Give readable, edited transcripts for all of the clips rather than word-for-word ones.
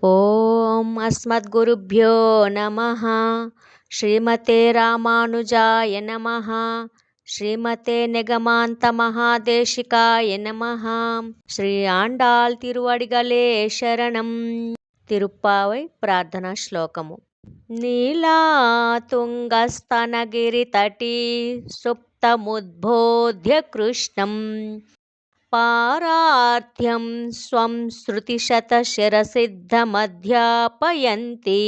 ஓம் அஸ்மத்குருப்யோ நமः. ஸ்ரீமதே ராமானுஜாய நமः. ஸ்ரீமதே நிகமாந்த மகாதேசிகாய நமः. ஸ்ரீ ஆண்டாள் திருவடிகளே சரணம். திருப்பாவை பிரார்த்தனா ஸ்லோகமு. நீலா துங்கஸ்தனகிரி தட்டி சுப்தமுத்போத்ய கிருஷ்ணம் பாரார்த்தியம் ஸ்வம் ஸ்ருதிசதசிரசித்தமத்யாபயந்தி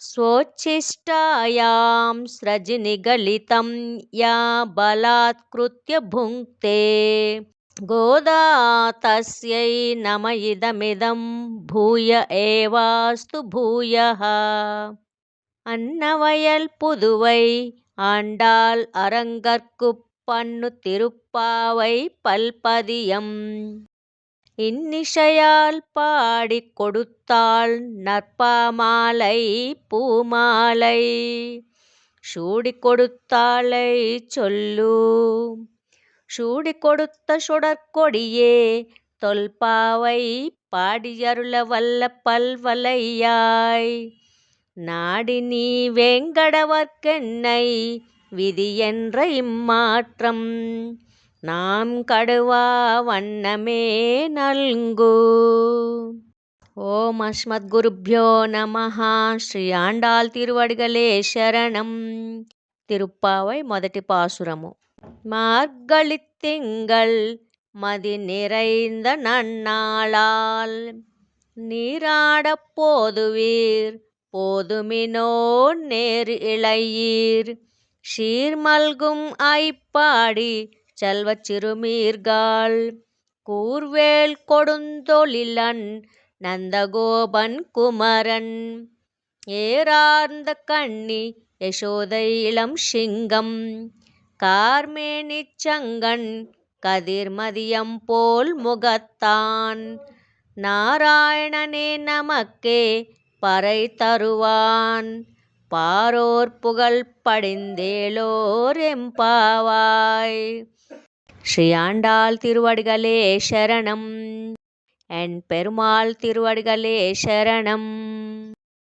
ஸ்வோச்சிஷ்டாயாं ஸ்ரஜிநிகலிதம் யா பலாத்க்ருத்ய புங்க்தே கோதா தஸ்யை நம இதமிதம் பூய ஏவாஸ்து பூயः. அன்னவயல் புதுவை ஆண்டாள் அரங்கற்குப் பண்ணு திருப்பாவை பல்பதியம் இன்னிசையால் பாடிக் கொடுத்தாள் நற்பாமாலை பூமாலை சூடிக் கொடுத்தாளை சொல்லு. சூடிக் கொடுத்த சுடற்கொடியே தொல்பாவை பாடியருள வல்ல பல்வலையாய் நாடி நீ வேங்கடவர்க்கென்னை விதியென்ற இம்மாற்றம் நாம் கடுவா வண்ணமே நல்கு. ஓம் அஸ்மத்குருப்யோ நமः. ஸ்ரீ ஆண்டாள் திருவடிகளே சரணம். திருப்பாவை మొదటి பாசுரము. மார்கழித் திங்கள் மதி நிறைந்த நன்னாளால் நீராடப் போதுவீர் போதுமினோ நேர் இளையீர் சீர்மல்கும் ஐப்பாடி செல்வச் சிறுமீர்காள் கூர்வேல் கொடுந்தொழிலன் நந்தகோபன் குமரன் ஏரார்ந்த கண்ணி யசோதை இளம் சிங்கம் கார்மேனிச் சங்கன் கதிர்மதியம் போல் முகத்தான் நாராயணனே நமக்கே பறை தருவான் பாரோர் புகழ் படிந்தேலோர் எம்பாவாய். ஸ்ரீ ஆண்டாள் திருவடிகளே சரணம். என் பெருமாள் திருவடிகளே சரணம்.